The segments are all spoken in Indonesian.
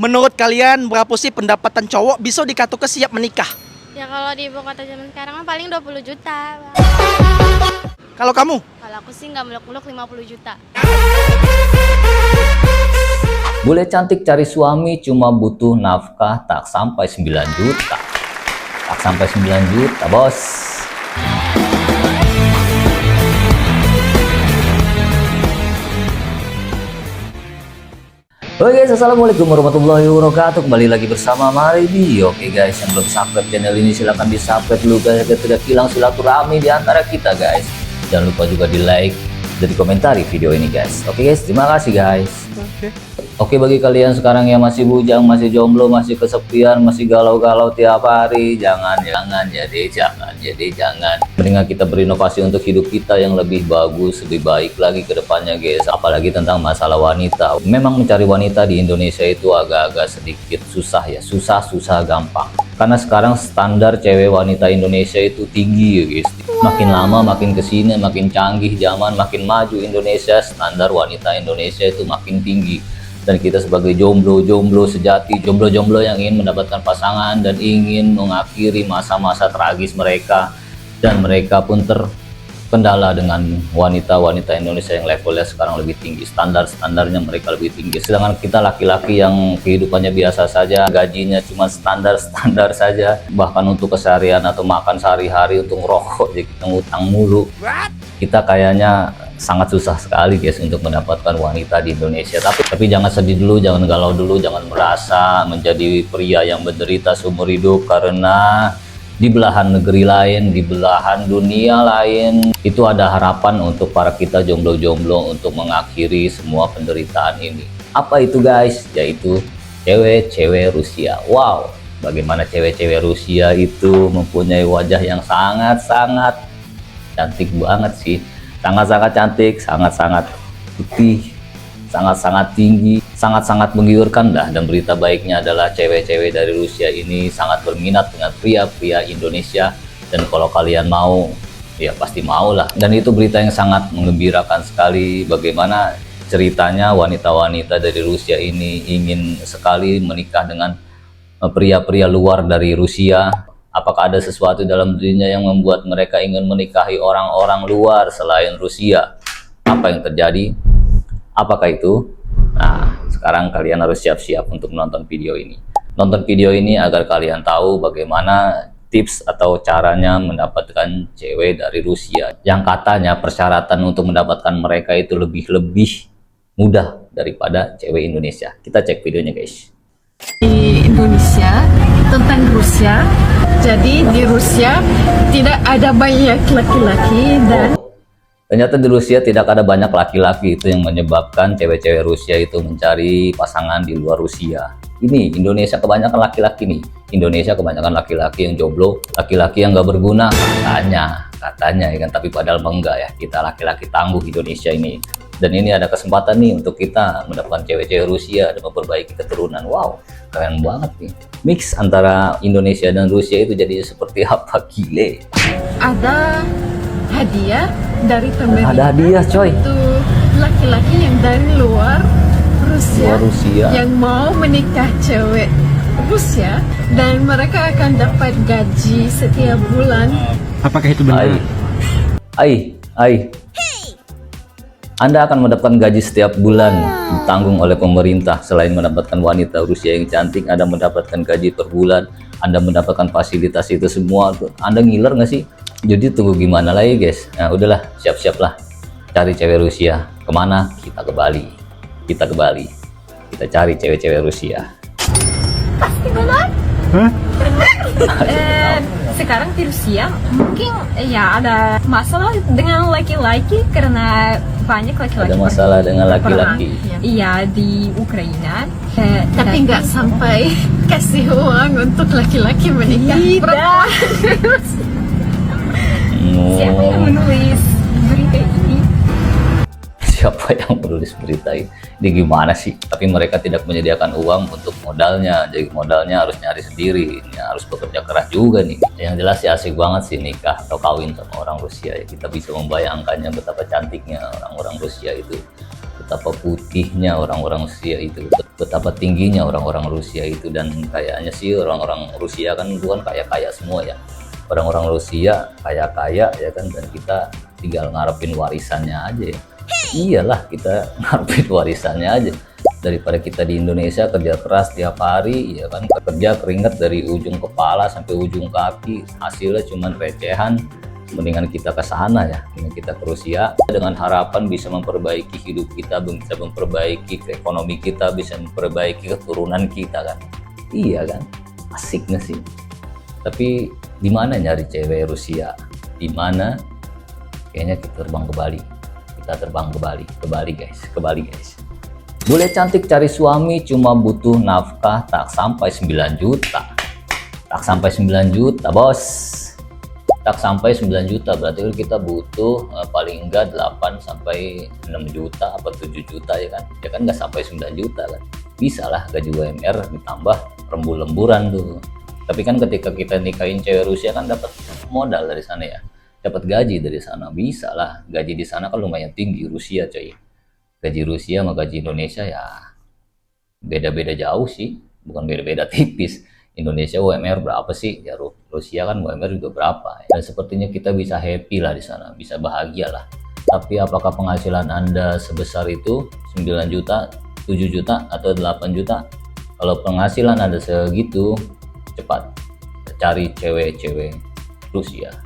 Menurut kalian berapa sih pendapatan cowok bisa dikatakan siap menikah? Ya kalau di ibu kota zaman sekarang mah paling 20 juta. Kalau kamu? Kalau aku sih nggak muluk-muluk 50 juta. Bule cantik cari suami cuma butuh nafkah tak sampai 9 juta. Tak sampai 9 juta, bos. Oke guys, assalamualaikum warahmatullahi wabarakatuh. Kembali lagi bersama Maribi. Oke guys, yang belum subscribe channel ini silahkan di subscribe dulu guys, agar tidak hilang silaturahmi di antara kita guys. Jangan lupa juga di like dan di komentari video ini guys. Oke guys, terima kasih guys. Oke, bagi kalian sekarang yang masih bujang, masih jomblo, masih kesepian, masih galau-galau tiap hari, jangan. Mendingan kita berinovasi untuk hidup kita yang lebih bagus, lebih baik lagi ke depannya guys. Apalagi tentang masalah wanita. Memang mencari wanita di Indonesia itu agak-agak sedikit susah ya, susah gampang. Karena sekarang standar cewek wanita Indonesia itu tinggi ya guys. Makin lama makin kesini, makin canggih zaman, makin maju Indonesia, standar wanita Indonesia itu makin tinggi. Dan kita sebagai jomblo sejati, jomblo yang ingin mendapatkan pasangan dan ingin mengakhiri masa-masa tragis mereka, dan mereka pun terkendala dengan wanita-wanita Indonesia yang levelnya sekarang lebih tinggi, standarnya mereka lebih tinggi. Sedangkan kita laki-laki yang kehidupannya biasa saja, gajinya cuma standar saja, bahkan untuk keseharian atau makan sehari-hari, untuk rokok jadi kita ngutang mulu. Kita kayaknya sangat susah sekali guys untuk mendapatkan wanita di Indonesia. Tapi jangan sedih dulu, jangan galau dulu, jangan merasa menjadi pria yang menderita seumur hidup, karena di belahan negeri lain, di belahan dunia lain, itu ada harapan untuk para kita jomblo-jomblo untuk mengakhiri semua penderitaan ini. Apa itu guys? Yaitu cewek-cewek Rusia. Wow, bagaimana cewek-cewek Rusia itu mempunyai wajah yang sangat-sangat cantik banget sih. Sangat-sangat cantik, sangat-sangat putih, sangat-sangat tinggi, sangat-sangat menggiurkan dah. Dan berita baiknya adalah cewek-cewek dari Rusia ini sangat berminat dengan pria-pria Indonesia. Dan kalau kalian mau, ya pasti mau lah. Dan itu berita yang sangat menggembirakan sekali. Bagaimana ceritanya wanita-wanita dari Rusia ini ingin sekali menikah dengan pria-pria luar dari Rusia. Apakah ada sesuatu dalam dirinya yang membuat mereka ingin menikahi orang-orang luar selain Rusia? Apa yang terjadi? Apakah itu? Nah, sekarang kalian harus siap-siap untuk menonton video ini. Nonton video ini agar kalian tahu bagaimana tips atau caranya mendapatkan cewek dari Rusia. Yang katanya persyaratan untuk mendapatkan mereka itu lebih mudah daripada cewek Indonesia. Kita cek videonya guys. Di Indonesia tentang Rusia, jadi di Rusia tidak ada banyak laki-laki dan ternyata di Rusia tidak ada banyak laki-laki. Itu yang menyebabkan cewek-cewek Rusia itu mencari pasangan di luar Rusia. Ini Indonesia kebanyakan laki-laki nih. Indonesia kebanyakan laki-laki yang jomblo, laki-laki yang gak berguna katanya ya kan, tapi padahal enggak ya. Kita laki-laki tangguh Indonesia ini. Dan ini ada kesempatan nih untuk kita mendapatkan cewek-cewek Rusia dan memperbaiki keturunan. Wow, keren banget nih. Mix antara Indonesia dan Rusia itu jadi seperti apa, gile. ada hadiah dari pemerintah. Ada hadiah coy. Untuk laki-laki yang dari luar Rusia, yang mau menikah cewek Rusia, dan mereka akan dapat gaji setiap bulan. Apakah itu benar? Anda akan mendapatkan gaji setiap bulan ditanggung oleh pemerintah. Selain mendapatkan wanita Rusia yang cantik, Anda mendapatkan gaji per bulan, Anda mendapatkan fasilitas itu semua. Anda ngiler nggak sih? Jadi tunggu gimana lagi guys? Nah udahlah, siap-siaplah cari cewek Rusia. Kemana? Kita ke Bali. Kita cari cewek-cewek Rusia. Pasti benar. Sekarang di Rusia mungkin ya ada masalah dengan laki-laki, karena banyak laki-laki. Ada masalah dengan laki-laki. Iya, di Ukraina. Tapi nggak sampai kasih uang untuk laki-laki menikah. Tidak. Siapa yang menulis berita ini? Siapa yang menulis berita ini? Ini gimana sih? Tapi mereka tidak menyediakan uang untuk modalnya. Jadi modalnya harus nyari sendiri. Ya, harus bekerja keras juga nih. Yang jelas sih asik banget sih nikah atau kawin sama orang Rusia. Ya, kita bisa membayangkannya betapa cantiknya orang-orang Rusia itu. betapa putihnya orang-orang Rusia itu, betapa tingginya orang-orang Rusia itu. Dan kayaknya sih orang-orang Rusia kan itu kan kaya-kaya semua ya, orang-orang Rusia kaya-kaya ya kan, dan kita tinggal ngarepin warisannya aja ya. Iyalah, kita ngarepin warisannya aja, daripada kita di Indonesia kerja keras tiap hari ya kan, kerja keringat dari ujung kepala sampai ujung kaki, hasilnya cuman recehan. Mendingan kita ke sana ya, mendingan kita ke Rusia dengan harapan bisa memperbaiki hidup kita, bisa memperbaiki ekonomi kita, bisa memperbaiki keturunan kita kan. Iya kan, asik nggak sih? Tapi di mana nyari cewek Rusia? Di mana? Kayaknya kita terbang ke Bali. Kita terbang ke Bali, ke Bali guys. Bule cantik cari suami cuma butuh nafkah tak sampai 9 juta. Tak sampai 9 juta, bos. Tak sampai 9 juta, berarti kita butuh paling enggak 8 sampai 6 juta apa 7 juta ya kan. Ya kan nggak sampai 9 juta kan. Bisa lah gaji UMR ditambah lembur-lemburan tuh. Tapi kan ketika kita nikahin cewek Rusia kan dapat modal dari sana ya. Dapat gaji dari sana. Bisa lah, gaji di sana kan lumayan tinggi Rusia coy. Gaji Rusia sama gaji Indonesia ya beda-beda jauh sih. Bukan beda-beda tipis. Indonesia UMR berapa sih? Ya Rusia kan UMR juga berapa. Dan sepertinya kita bisa happy lah di sana, bisa bahagia lah. Tapi apakah penghasilan Anda sebesar itu 9 juta, 7 juta, atau 8 juta? Kalau penghasilan Anda segitu, cepat cari cewek-cewek Rusia.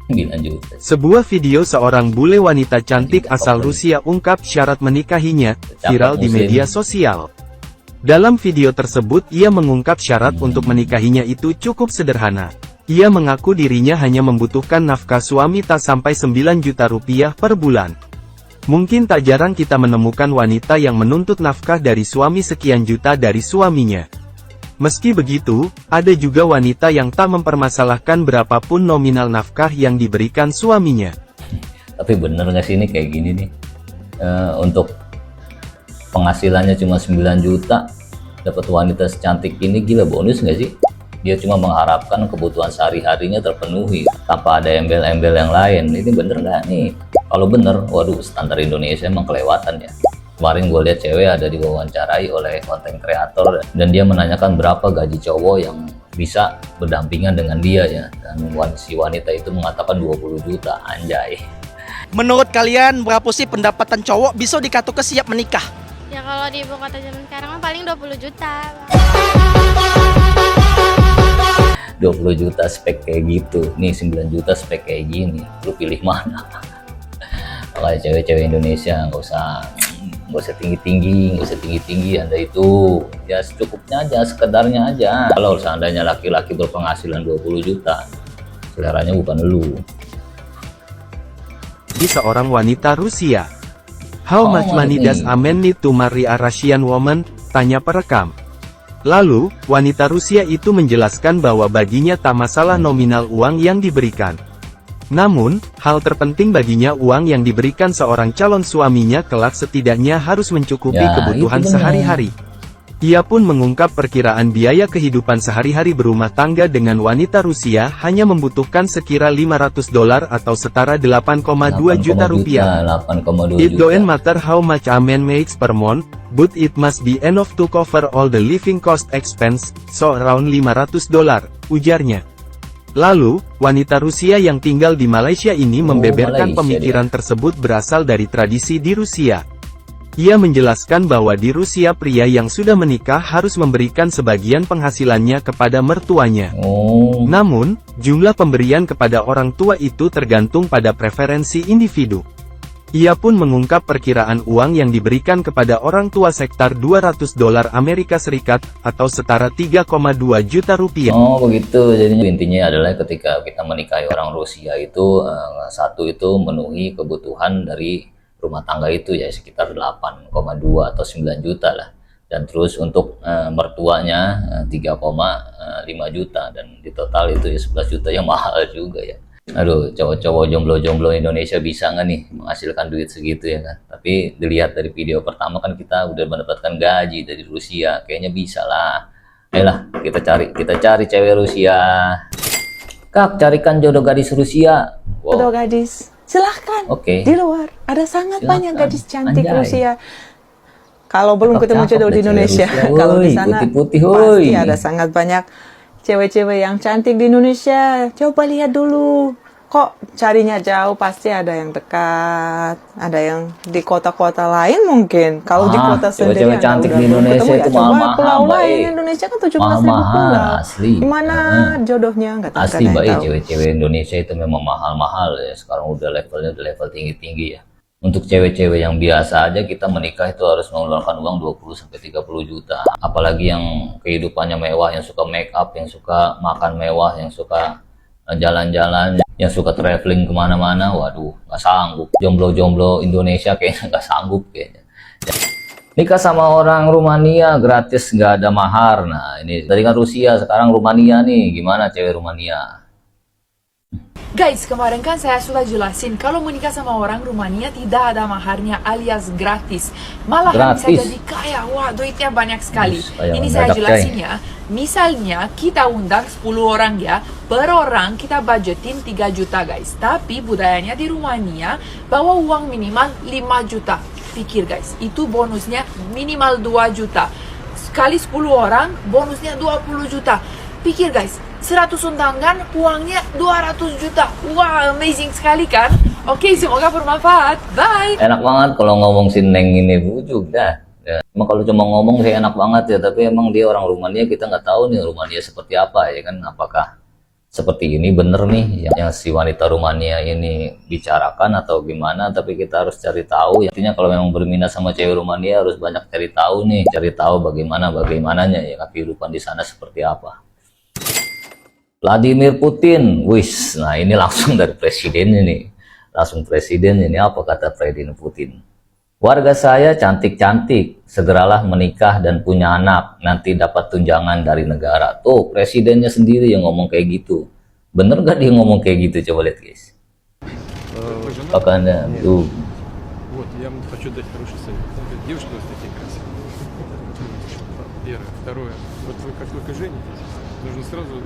9 juta. Sebuah video seorang bule wanita cantik asal Rusia ungkap syarat menikahinya, viral di media sosial. Dalam video tersebut ia mengungkap syarat untuk menikahinya itu cukup sederhana. Ia mengaku dirinya hanya membutuhkan nafkah suami tak sampai 9 juta rupiah per bulan. Mungkin tak jarang kita menemukan wanita yang menuntut nafkah dari suami sekian juta dari suaminya. Meski begitu, ada juga wanita yang tak mempermasalahkan berapapun nominal nafkah yang diberikan suaminya. Tapi bener nggak sih ini kayak gini nih? Untuk penghasilannya cuma 9 juta, dapat wanita secantik ini, gila bonus nggak sih? Dia cuma mengharapkan kebutuhan sehari-harinya terpenuhi, tanpa ada embel-embel yang lain. Ini bener nggak nih? Kalau bener, waduh, standar Indonesia emang kelewatan ya. Kemarin gue lihat cewek ada diwawancarai oleh konten kreator, dan dia menanyakan berapa gaji cowok yang bisa berdampingan dengan dia ya. Dan si wanita itu mengatakan 20 juta, anjay. Menurut kalian berapa sih pendapatan cowok bisa dikatakan siap menikah? Ya kalau di ibu kota zaman sekarang mah paling 20 juta. 20 juta spek kayak gitu, nih 9 juta spek kayak gini, lu pilih mana? Makanya cewek-cewek Indonesia nggak usah tinggi-tinggi, Anda itu ya secukupnya aja, sekedarnya aja. Kalau seandainya laki-laki berpenghasilan 20 juta, seleranya bukan lu. Di seorang wanita Rusia. How much money does a man need to marry a Russian woman? Tanya perekam. Lalu, wanita Rusia itu menjelaskan bahwa baginya tak masalah nominal uang yang diberikan. Namun, hal terpenting baginya uang yang diberikan seorang calon suaminya kelak setidaknya harus mencukupi kebutuhan sehari-hari. Ia pun mengungkap perkiraan biaya kehidupan sehari-hari berumah tangga dengan wanita Rusia hanya membutuhkan sekira $500 atau setara 8,2 juta rupiah. It don't matter how much a man makes per month, but it must be enough to cover all the living cost expense, so around $500, ujarnya. Lalu, wanita Rusia yang tinggal di Malaysia ini membeberkan pemikiran tersebut berasal dari tradisi di Rusia. Ia menjelaskan bahwa di Rusia pria yang sudah menikah harus memberikan sebagian penghasilannya kepada mertuanya. Namun, jumlah pemberian kepada orang tua itu tergantung pada preferensi individu. Ia pun mengungkap perkiraan uang yang diberikan kepada orang tua sekitar $200 Amerika Serikat, atau setara 3,2 juta rupiah. Oh begitu, jadi intinya adalah ketika kita menikahi orang Rusia itu, satu itu memenuhi kebutuhan dari rumah tangga itu ya sekitar 8,2 atau 9 juta lah. Dan terus untuk mertuanya 3,5 juta, dan di total itu ya 11 juta, yang mahal juga ya. Aduh, cowok-cowok jomblo-jomblo Indonesia bisa nggak nih menghasilkan duit segitu ya kan? Tapi dilihat dari video pertama kan kita udah mendapatkan gaji dari Rusia, kayaknya bisa lah. Ayolah, kita cari cewek Rusia. Kak, carikan jodoh gadis Rusia. Wow. Jodoh gadis. Silahkan. Oke. Di luar ada sangat Silahkan. banyak gadis cantik Anjay. Rusia. Kalau belum ketemu Cakep jodoh di deh cewek Indonesia, Rusia, kalau di woi, sana putih-putih, pasti woi. ada sangat banyak cewek-cewek yang cantik di Indonesia. Coba lihat dulu. Kok carinya jauh, pasti ada yang dekat, ada yang di kota-kota lain mungkin. Kalau di kota sendiri cewek-cewek cantik di Indonesia itu mahal-mahal, pulau Mbak. lain Indonesia kan 17.000 Mahal-mahal, pulau. asli. Gimana jodohnya nggak tahu. Asli Mbak, cewek-cewek Indonesia itu memang mahal-mahal ya. Sekarang udah levelnya udah level tinggi-tinggi ya. Untuk cewek-cewek yang biasa aja kita menikah itu harus mengeluarkan uang 20-30 juta. Apalagi yang kehidupannya mewah, yang suka make up, yang suka makan mewah, yang suka jalan-jalan, yang suka traveling kemana-mana, waduh nggak sanggup. Jomblo-jomblo Indonesia kayaknya nggak sanggup kayaknya. Nikah sama orang Rumania gratis, nggak ada mahar. Nah ini tadi kan Rusia, sekarang Rumania nih, gimana cewek Rumania? Guys, kemarin kan saya sudah jelasin kalau menikah sama orang Rumania tidak ada maharnya alias gratis. Malahan bisa Gratis. jadi kaya, wah duitnya banyak sekali. Kayak Ini saya mendadak, jelasin Cai. ya. Misalnya kita undang 10 orang ya, per orang kita budgetin 3 juta guys. Tapi budayanya di Rumania bawa uang minimal 5 juta. Pikir guys, itu bonusnya minimal 2 juta. Sekali 10 orang, bonusnya 20 juta. Pikir guys, 100 undangan, uangnya 200 juta. Wah, amazing sekali kan? Oke, semoga bermanfaat. Bye! Enak banget kalau ngomong si Neng ini bujuk dah. Ya. Emang kalau cuma ngomong sih enak banget ya, tapi emang dia orang Rumania, kita nggak tahu nih Rumania seperti apa ya kan? Apakah seperti ini bener nih yang si wanita Rumania ini bicarakan atau gimana? Tapi kita harus cari tahu. Intinya kalau memang berminat sama cewek Rumania harus banyak cari tahu nih, cari tahu bagaimananya ya kehidupan di sana seperti apa. Vladimir Putin, wis, nah ini langsung dari presiden ini, apa kata Presiden Putin? Warga saya cantik-cantik, segeralah menikah dan punya anak, nanti dapat tunjangan dari negara. Tuh presidennya sendiri yang ngomong kayak gitu. Bener gak dia ngomong kayak gitu? Coba lihat guys. Apakah anda tuh? Вот, я вам хочу дать хороший совет. Девушки у вас такие красивые. Первое. Второе. Вот вы как только женитесь, нужно сразу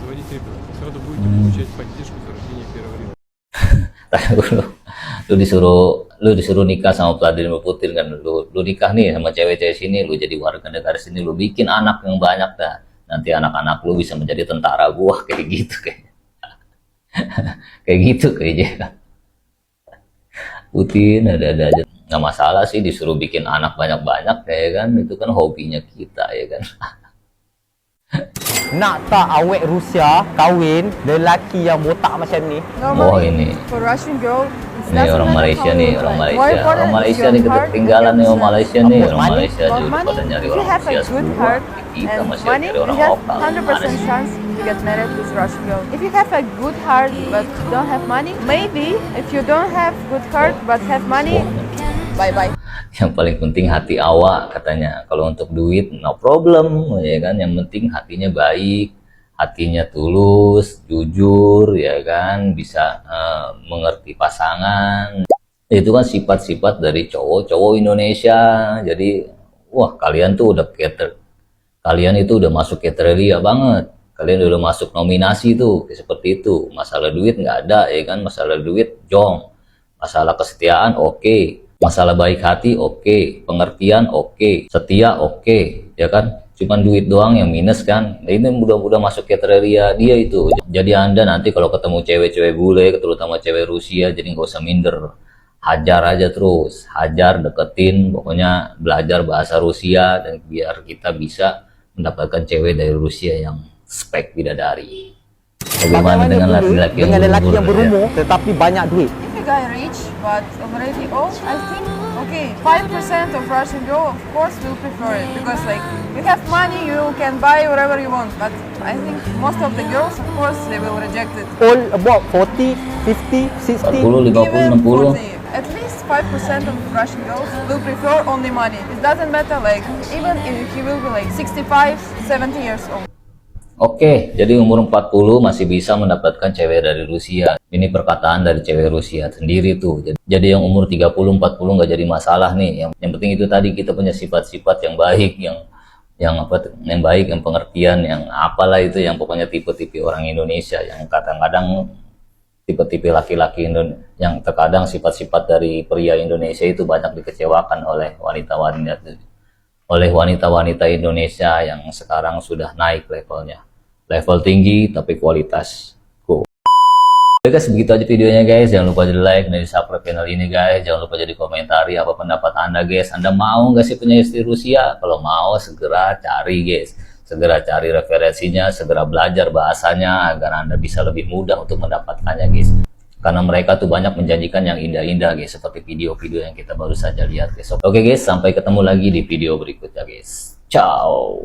заводить ребенка. Сразу будете получать поддержку за рождение первого ребенка. Lu disuruh nikah sama Vladimir Putin kan, lu nikah nih sama cewek-cewek sini, lu jadi warga negara sini, lu bikin anak yang banyak dah, nanti anak-anak lu bisa menjadi tentara gua, kayak gitu kayak kayak gitu kayaknya. Putin ada aja, nggak masalah sih disuruh bikin anak banyak-banyak ya kan, itu kan hobinya kita ya kan. Nak tak awek Rusia kahwin lelaki yang botak macam ni? Oh ini For Russian girl, it's ini orang Malaysia nih, orang Malaysia nih ketinggalan nih orang Malaysia nih, orang Malaysia juga udah pada nyari orang Rusia semua, kita masih money, nyari you orang have lokal. 100% chance to get married with Russian girl. If you have a good heart but don't have money, maybe. If you don't have good heart but have money, bye-bye. Yang paling penting hati awak katanya. Kalau untuk duit no problem ya kan, yang penting hatinya baik, hatinya tulus, jujur ya kan, bisa mengerti pasangan. Itu kan sifat-sifat dari cowok-cowok Indonesia. Jadi wah kalian tuh udah kalian itu udah masuk kriteria banget. Kalian udah masuk nominasi tuh seperti itu. Masalah duit nggak ada ya kan, masalah duit jong. Masalah kesetiaan oke. Masalah baik hati oke, pengertian oke, setia oke, ya kan? Cuman duit doang yang minus kan? Nah, ini udah masuk kriteria dia itu. Jadi Anda nanti kalau ketemu cewek-cewek bule, terutama cewek Rusia, jadi nggak usah minder. Hajar aja terus, hajar, deketin, pokoknya belajar bahasa Rusia dan biar kita bisa mendapatkan cewek dari Rusia yang spek bidadari. Bagaimana dengan laki-laki yang berumur, tetapi banyak duit? Guy rich but already old, I think. Okay, 5% of Russian girl, of course, will prefer it because, like, you have money, you can buy whatever you want. But I think most of the girls, of course, they will reject it. All about 40, 50, 60. 40, 50, 60. At least 5% of Russian girls will prefer only money. It doesn't matter, like, even if he will be like 65, 70 years old. Oke, jadi umur 40 masih bisa mendapatkan cewek dari Rusia. Ini perkataan dari cewek Rusia sendiri tuh. Jadi yang umur 30, 40 nggak jadi masalah nih. Yang penting itu tadi kita punya sifat-sifat yang baik, yang baik, yang pengertian, yang apalah itu, yang pokoknya tipe-tipe orang Indonesia yang kadang-kadang tipe-tipe laki-laki yang terkadang sifat-sifat dari pria Indonesia itu banyak dikecewakan oleh wanita-wanita Indonesia yang sekarang sudah naik levelnya. Level tinggi tapi kualitas. Oke guys, begitu aja videonya guys. Jangan lupa di like dan di subscribe channel ini guys. Jangan lupa jadi komentari apa pendapat Anda guys. Anda mau nggak sih punya istri Rusia? Kalau mau segera cari guys. Segera cari referensinya, segera belajar bahasanya agar Anda bisa lebih mudah untuk mendapatkannya guys. Karena mereka tuh banyak menjanjikan yang indah-indah guys, seperti video-video yang kita baru saja lihat guys. Oke guys, sampai ketemu lagi di video berikutnya guys. Ciao.